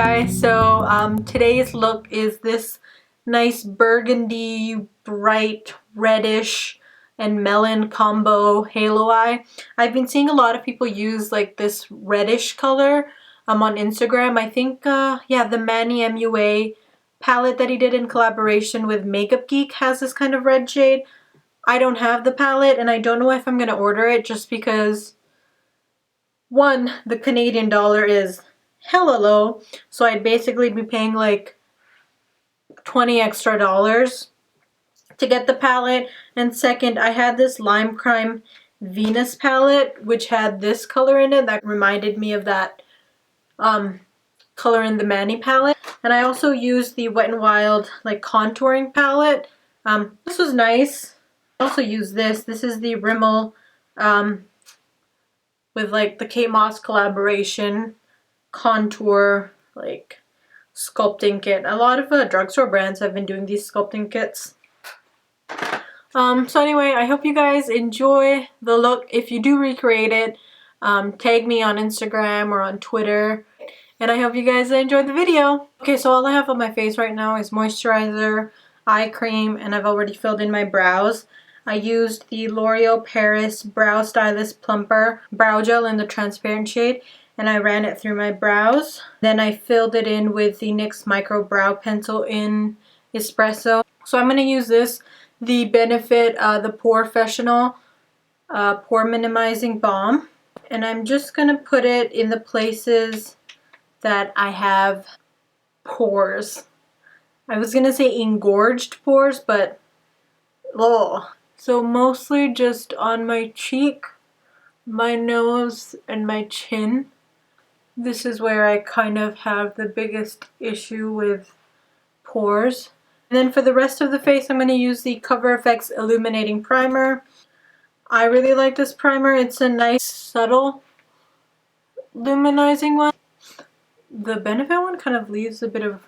guys, so today's look is this nice burgundy, bright, reddish, and melon combo halo eye. I've been seeing a lot of people use like this reddish color on Instagram. I think, yeah, the Manny MUA palette that he did in collaboration with Makeup Geek has this kind of red shade. I don't have the palette and I don't know if I'm going to order it just because, one, the Canadian dollar is hella low, so I'd basically be paying like $20 extra to get the palette. And second, I had this Lime Crime Venus palette which had this color in it that reminded me of that color in the Manny palette. And I also used the Wet n Wild like contouring palette. This was nice. I also used this. This is the Rimmel with like the Kate Moss collaboration contour like sculpting kit. A lot of drugstore brands have been doing these sculpting kits. So anyway, I hope you guys enjoy the look. If you do recreate it, tag me on Instagram or on Twitter, and I hope you guys enjoyed the video. Okay, so all I have on my face right now is moisturizer, eye cream, and I've already filled in my brows. I used the L'Oreal Paris Brow Stylist Plumper Brow Gel in the transparent shade, and I ran it through my brows. Then I filled it in with the NYX Micro Brow Pencil in Espresso. So I'm going to use this, the Benefit, the Pore Sessional Pore Minimizing Balm. And I'm just going to put it in the places that I have pores. I was going to say engorged pores, but ugh. So mostly just on my cheek, my nose, and my chin. This is where I kind of have the biggest issue with pores. And then for the rest of the face, I'm going to use the CoverFx Illuminating Primer. I really like this primer. It's a nice, subtle, luminizing one. The Benefit one kind of leaves a bit of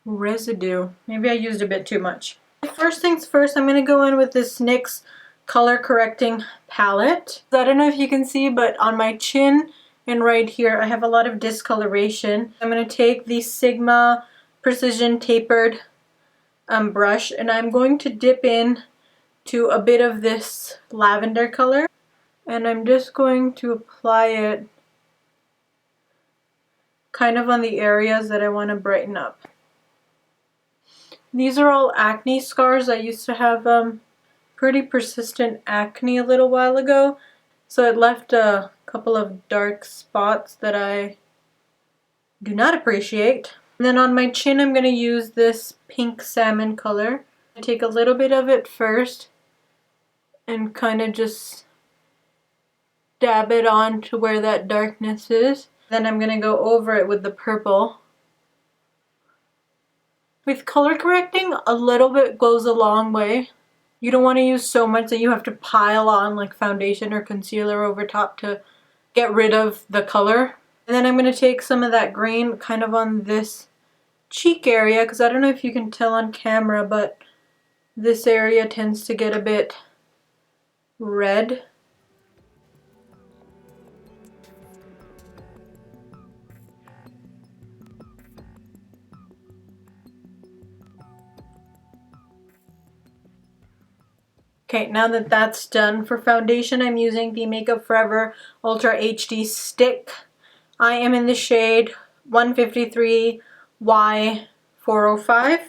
residue. Maybe I used a bit too much. First things first, I'm going to go in with this NYX Color Correcting Palette. I don't know if you can see, but on my chin and right here, I have a lot of discoloration. I'm going to take the Sigma Precision Tapered brush, and I'm going to dip in to a bit of this lavender color, and I'm just going to apply it kind of on the areas that I want to brighten up. These are all acne scars. I used to have pretty persistent acne a little while ago, so it left a couple of dark spots that I do not appreciate. And then on my chin, I'm going to use this pink salmon color. I take a little bit of it first and kind of just dab it on to where that darkness is. Then I'm going to go over it with the purple. With color correcting, a little bit goes a long way. You don't want to use so much that you have to pile on like foundation or concealer over top to get rid of the color. And then I'm going to take some of that green kind of on this cheek area, because I don't know if you can tell on camera, but this area tends to get a bit red. Okay, now that that's done, for foundation I'm using the Makeup Forever Ultra HD Stick. I am in the shade 153 Y405.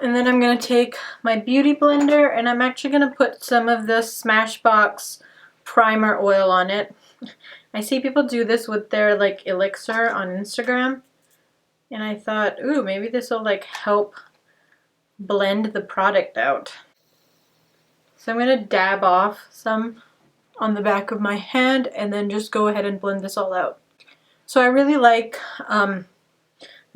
And then I'm going to take my beauty blender, and I'm actually going to put some of the Smashbox Primer oil on it. I see people do this with their like elixir on Instagram, and I thought, ooh, maybe this will like help blend the product out. So I'm going to dab off some on the back of my hand and then just go ahead and blend this all out. So I really like the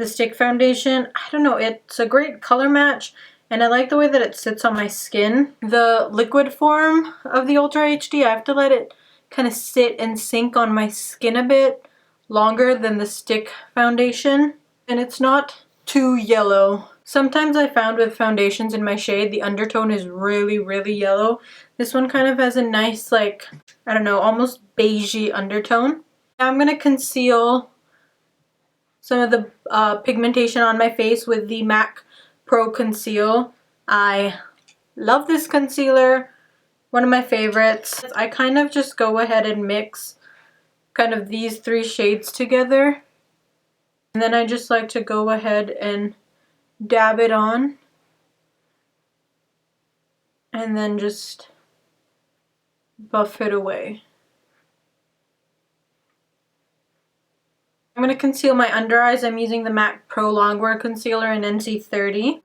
stick foundation. I don't know, it's a great color match, and I like the way that it sits on my skin. The liquid form of the Ultra HD, I have to let it kind of sit and sink on my skin a bit longer than the stick foundation, and it's not too yellow. Sometimes I found with foundations in my shade, the undertone is really, really yellow. This one kind of has a nice, like, I don't know, almost beigey undertone. Now I'm going to conceal some of the pigmentation on my face with the MAC Pro Conceal. I love this concealer, one of my favorites. I kind of just go ahead and mix kind of these three shades together. And then I just like to go ahead and dab it on. And then just buff it away. I'm going to conceal my under eyes. I'm using the MAC Pro Longwear Concealer in NC30.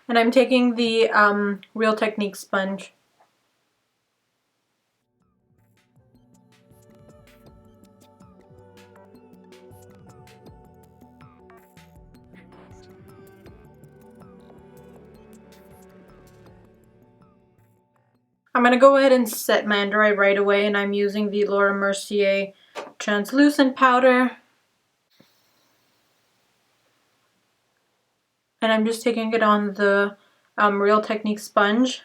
And I'm taking the Real Technique sponge. I'm going to go ahead and set my under eye right away, and I'm using the Laura Mercier translucent powder. And I'm just taking it on the Real Technique sponge.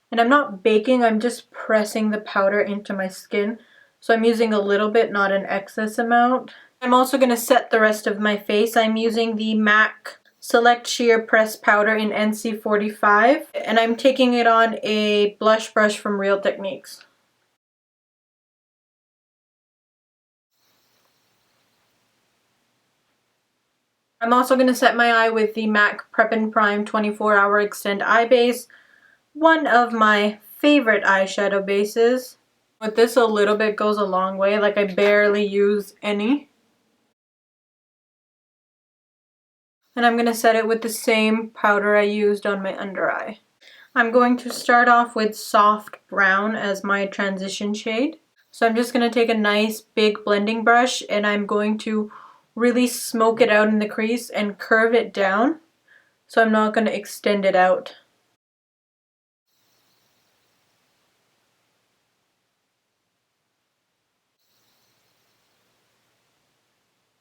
And I'm not baking, I'm just pressing the powder into my skin. So I'm using a little bit, not an excess amount. I'm also going to set the rest of my face. I'm using the MAC Select Sheer Press Powder in NC45. And I'm taking it on a blush brush from Real Techniques. I'm also going to set my eye with the MAC Prep and Prime 24-Hour Extend Eye Base. One of my favorite eyeshadow bases. With this, a little bit goes a long way. Like, I barely use any. And I'm going to set it with the same powder I used on my under eye. I'm going to start off with soft brown as my transition shade. So I'm just going to take a nice big blending brush and I'm going to really smoke it out in the crease and curve it down. So I'm not going to extend it out.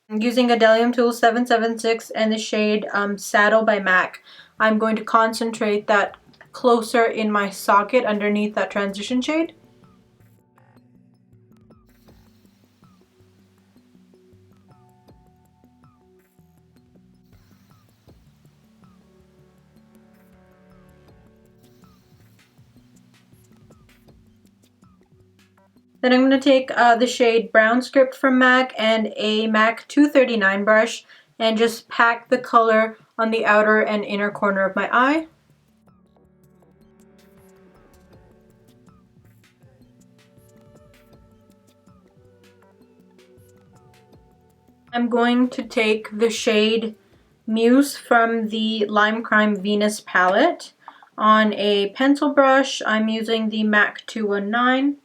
Using Adelium Tool 776 and the shade Saddle by MAC, I'm going to concentrate that closer in my socket underneath that transition shade. Then I'm going to take the shade Brown Script from MAC and a MAC 239 brush and just pack the color on the outer and inner corner of my eye. I'm going to take the shade Muse from the Lime Crime Venus palette. On a pencil brush, I'm using the MAC 219.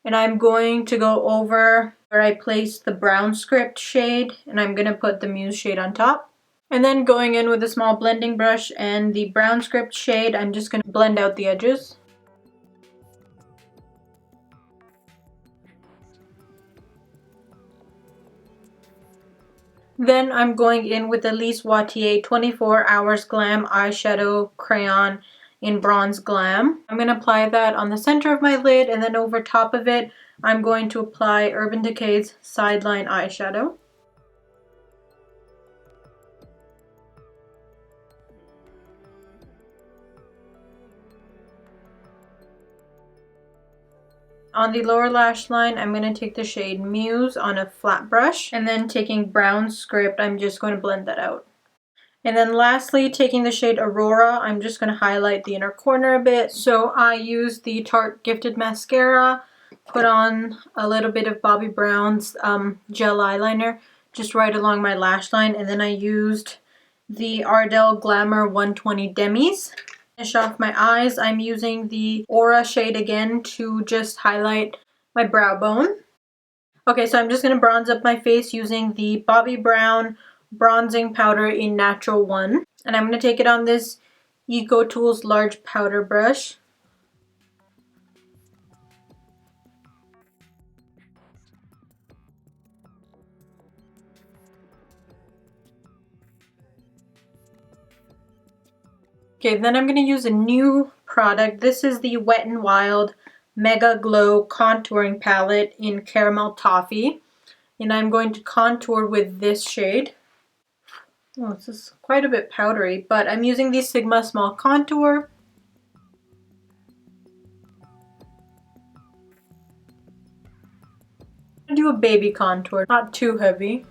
And I'm going to go over where I placed the Brown Script shade, and I'm going to put the Muse shade on top. And then going in with a small blending brush and the Brown Script shade, I'm just going to blend out the edges. Then I'm going in with the Lise Watier 24 Hours Glam Eyeshadow Crayon in Bronze Glam. I'm going to apply that on the center of my lid, and then over top of it, I'm going to apply Urban Decay's Sideline Eyeshadow. On the lower lash line, I'm going to take the shade Muse on a flat brush, and then taking Brown Script, I'm just going to blend that out. And then lastly, taking the shade Aurora, I'm just going to highlight the inner corner a bit. So I used the Tarte Gifted Mascara, put on a little bit of Bobbi Brown's gel eyeliner, just right along my lash line, and then I used the Ardell Glamour 120 Demis. Finish off my eyes, I'm using the Aura shade again to just highlight my brow bone. Okay, so I'm just going to bronze up my face using the Bobbi Brown bronzing powder in Natural One. And I'm going to take it on this Eco Tools large powder brush. Okay, then I'm going to use a new product. This is the Wet n Wild MegaGlo Contouring Palette in Caramel Toffee. And I'm going to contour with this shade. Oh, this is quite a bit powdery, but I'm using the Sigma Small Contour. I'm going to do a baby contour, not too heavy.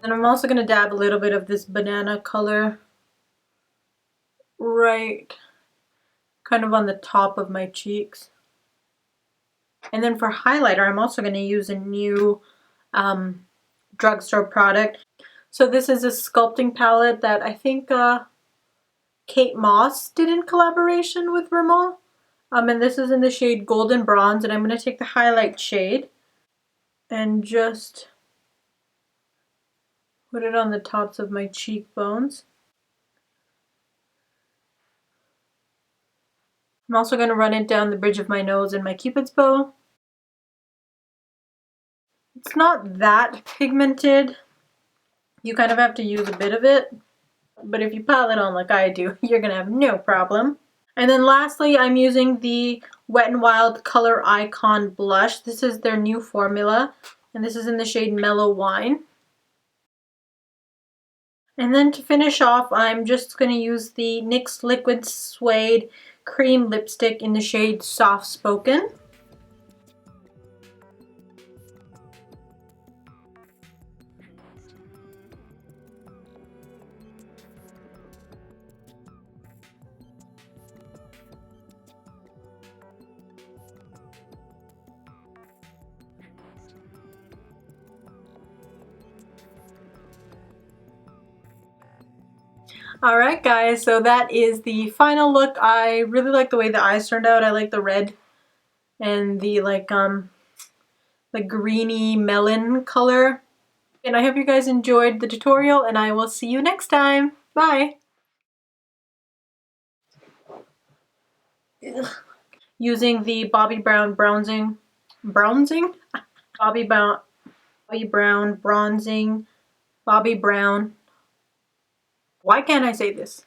And I'm also going to dab a little bit of this banana color right kind of on the top of my cheeks. And then for highlighter, I'm also going to use a new drugstore product. So this is a sculpting palette that I think Kate Moss did in collaboration with Rimmel. And this is in the shade Golden Bronze, and I'm going to take the highlight shade and just put it on the tops of my cheekbones. I'm also going to run it down the bridge of my nose and my Cupid's bow. It's not that pigmented. You kind of have to use a bit of it. But if you pile it on like I do, you're going to have no problem. And then lastly, I'm using the Wet n Wild Color Icon Blush. This is their new formula. And this is in the shade Mellow Wine. And then to finish off, I'm just going to use the NYX Liquid Suede Cream Lipstick in the shade Soft Spoken. Alright guys, so that is the final look. I really like the way the eyes turned out. I like the red and the greeny melon color. And I hope you guys enjoyed the tutorial, and I will see you next time. Bye! Ugh. Using the Bobbi Brown bronzing? Bobbi Brown bronzing. Bobbi Brown. Why can't I say this?